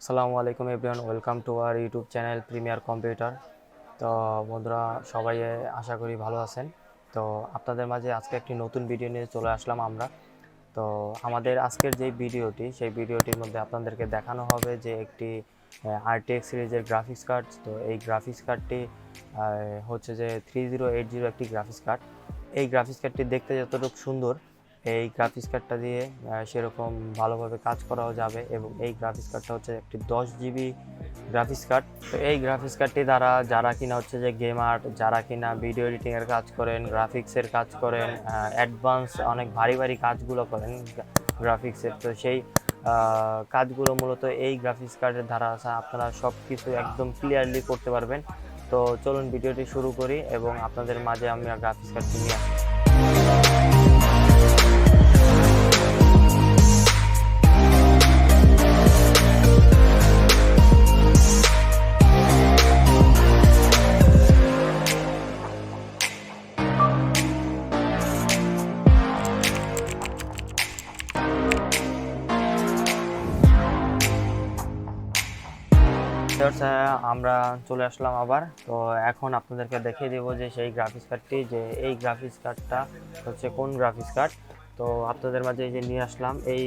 আসসালামু আলাইকুম everyone, welcome to our YouTube channel premier computer. তো বন্ধুরা, সবাই আশা করি ভালো আছেন। তো আপনাদের মাঝে আজকে একটি নতুন ভিডিও নিয়ে চলে আসলাম আমরা। তো আমাদের আজকের যে ভিডিওটি, সেই ভিডিওটির মধ্যে আপনাদেরকে দেখানো হবে যে একটি RTX সিরিজের গ্রাফিক্স কার্ড। তো এই গ্রাফিক্স কার্ডটি হচ্ছে যে 3080 একটি গ্রাফিক্স কার্ড। এই গ্রাফিক্স কার্ডটি দেখতে যতটুকু সুন্দর, এই গ্রাফিক্স কার্ডটা দিয়ে সেরকম ভালোভাবে কাজ করাও যাবে। এবং এই গ্রাফিক্স কার্ডটা হচ্ছে একটি 10 GB গ্রাফিক্স কার্ড। তো এই গ্রাফিক্স কার্ডটি দ্বারা যারা কিনা হচ্ছে যে গেমার, যারা কিনা ভিডিও এডিটিংয়ের কাজ করেন, গ্রাফিক্সের কাজ করেন, অ্যাডভান্স অনেক ভারী ভারী কাজগুলো করেন গ্রাফিক্সের, তো সেই কাজগুলো মূলত এই গ্রাফিক্স কার্ডের দ্বারা আপনারা সব কিছু একদম ক্লিয়ারলি করতে পারবেন। তো চলুন ভিডিওটি শুরু করি এবং আপনাদের মাঝে আমি গ্রাফিক্স কার্ডটি নিয়ে আসি। আমরা চলে আসলাম আবার। তো এখন আপনাদেরকে দেখিয়ে দেবো যে সেই গ্রাফিক্স কার্ডটি, যে এই গ্রাফিক্স কার্ডটা হচ্ছে কোন গ্রাফিক্স কার্ড। তো আপনাদের মাঝে যে নিয়ে আসলাম এই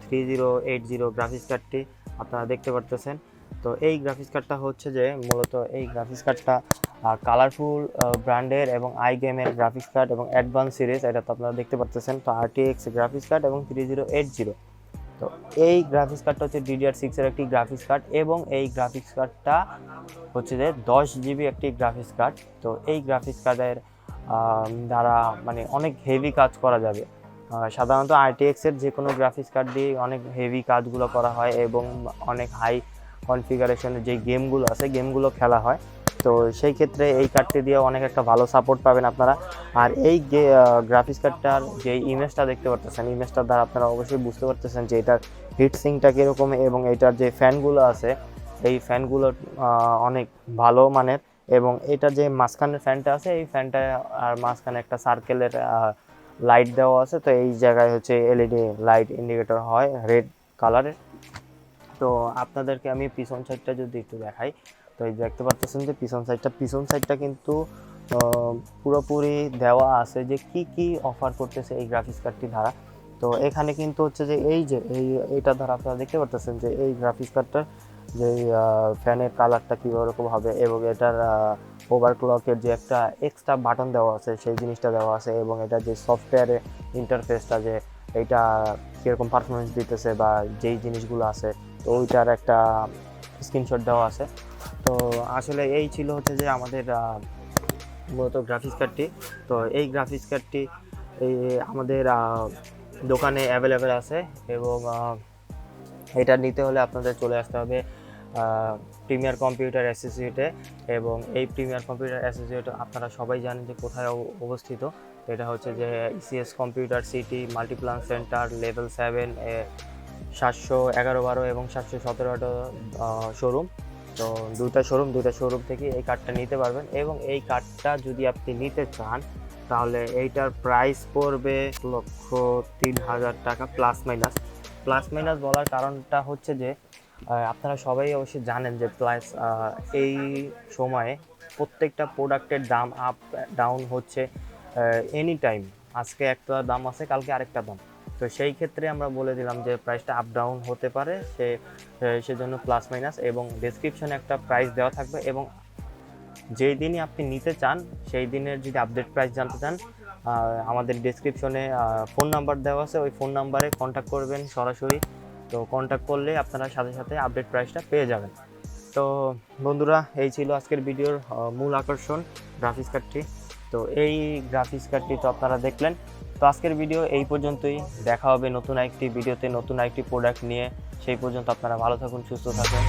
3080 গ্রাফিক্স কার্ডটি আপনারা দেখতে পারতেছেন। তো এই গ্রাফিক্স কার্ডটা হচ্ছে যে মূলত এই গ্রাফিক্স কার্ডটা কালারফুল ব্র্যান্ডের এবং iGameর গ্রাফিক্স কার্ড এবং অ্যাডভান্স সিরিজ, এটা তো আপনারা দেখতে পারতেছেন। তো RTX গ্রাফিক্স কার্ড এবং 3080। তো এই গ্রাফিক্স কার্ডটা হচ্ছে DDR6 এর একটি গ্রাফিক্স কার্ড এবং এই গ্রাফিক্স কার্ডটা হচ্ছে যে 10 GB একটি গ্রাফিক্স কার্ড। তো এই গ্রাফিক্স কার্ডের দ্বারা মানে অনেক হেভি কাজ করা যাবে। সাধারণত RTX এর যে কোনো গ্রাফিক্স কার্ড দিয়ে অনেক হেভি কাজগুলো করা হয় এবং অনেক হাই কনফিগারেশনের যে গেমগুলো আছে, গেমগুলো খেলা হয়। তো সেই ক্ষেত্রে এই কার্ডটি দিয়ে অনেক একটা ভালো সাপোর্ট পাবেন আপনারা। আর এই গ্রাফিক্স কার্ডটার যে ইমেজটা দেখতে পারতেছেন, ইমেজটার দ্বারা আপনারা অবশ্যই বুঝতে পারতেছেন যে এটার হিটসিংটা কীরকম এবং এটার যে ফ্যানগুলো আছে, এই ফ্যানগুলো অনেক ভালো মানের। এবং এটার যে মাঝখানের ফ্যানটা আছে, এই ফ্যানটা আর মাঝখানে একটা সার্কেলের লাইট দেওয়া আছে। তো এই জায়গায় হচ্ছে LED লাইট ইন্ডিকেটর হয় রেড কালারের। তো আপনাদেরকে আমি পিছন সাইডটা যদি একটু দেখাই, তো এই দেখতে পাচ্ছেন যে পিছন সাইডটা কিন্তু পুরোপুরি দেওয়া আছে যে কি অফার করতেছে এই গ্রাফিক্স কার্ডটি দ্বারা। তো এখানে কিন্তু হচ্ছে যে এইটা দ্বারা আপনারা দেখতে পাচ্ছেন যে এই গ্রাফিক্স কার্ডটার যে ফ্যানের কালারটা কীরকম হবে এবং এটার ওভারক্লকের যে একটা এক্সট্রা বাটন দেওয়া আছে, সেই জিনিসটা দেওয়া আছে। এবং এটা যে সফটওয়্যারের ইন্টারফেসটা, যে এইটা কীরকম পারফরমেন্স দিতেছে বা যেই জিনিসগুলো আছে, তো ওইটার একটা স্ক্রিনশট দেওয়া আছে। তো আসলে এই ছিল হচ্ছে যে আমাদের মূলত গ্রাফিক্স কার্ডটি। তো এই গ্রাফিক্স কার্ডটি আমাদের দোকানে অ্যাভেলেবেল আছে এবং এটা নিতে হলে আপনাদের চলে আসতে হবে প্রিমিয়ার কম্পিউটার অ্যাসোসিয়েটে। এবং এই প্রিমিয়ার কম্পিউটার অ্যাসোসিয়েট আপনারা সবাই জানেন যে কোথায় অবস্থিত। এটা হচ্ছে যে ECS computer city, Multiplan centre, level 7, 711-12 এবং 717 শোরুম। তো দুইটা শোরুম থেকে এই কার্ডটা নিতে পারবেন। এবং এই কার্ডটা যদি আপনি নিতে চান, তাহলে এইটার প্রাইস পড়বে 1,03,000 টাকা প্লাস মাইনাস। বলার কারণটা হচ্ছে যে আপনারা সবাই অবশ্যই জানেন যে এই সময়ে প্রত্যেকটা প্রোডাক্টের দাম আপ ডাউন হচ্ছে এনি টাইম। আজকে একটা দাম আছে, কালকে আরেকটা দাম। তো সেই ক্ষেত্রে আমরা বলে দিলাম যে প্রাইসটা আপ ডাউন হতে পারে, সেজন্য প্লাস মাইনাস। এবং ডেসক্রিপশনে একটা প্রাইস দেওয়া থাকবে এবং যেই দিনই আপনি নিতে চান সেই দিনের যদি আপডেট প্রাইস জানতে চান, আমাদের ডেসক্রিপশনে ফোন নাম্বার দেওয়া আছে, ওই ফোন নাম্বারে কন্ট্যাক্ট করবেন সরাসরি। তো কন্ট্যাক্ট করলে আপনারা সাথে সাথে আপডেট প্রাইসটা পেয়ে যাবেন। তো বন্ধুরা, এই ছিল আজকের ভিডিওর মূল আকর্ষণ, গ্রাফিক্স কার্ডটি। তো এই গ্রাফিক্স কার্ডটি তো আপনারা দেখলেন। তো আজকের ভিডিও এই পর্যন্তই। দেখা হবে নতুন একটি ভিডিওতে, নতুন একটি প্রোডাক্ট নিয়ে। সেই পর্যন্ত আপনারা ভালো থাকুন, সুস্থ থাকুন।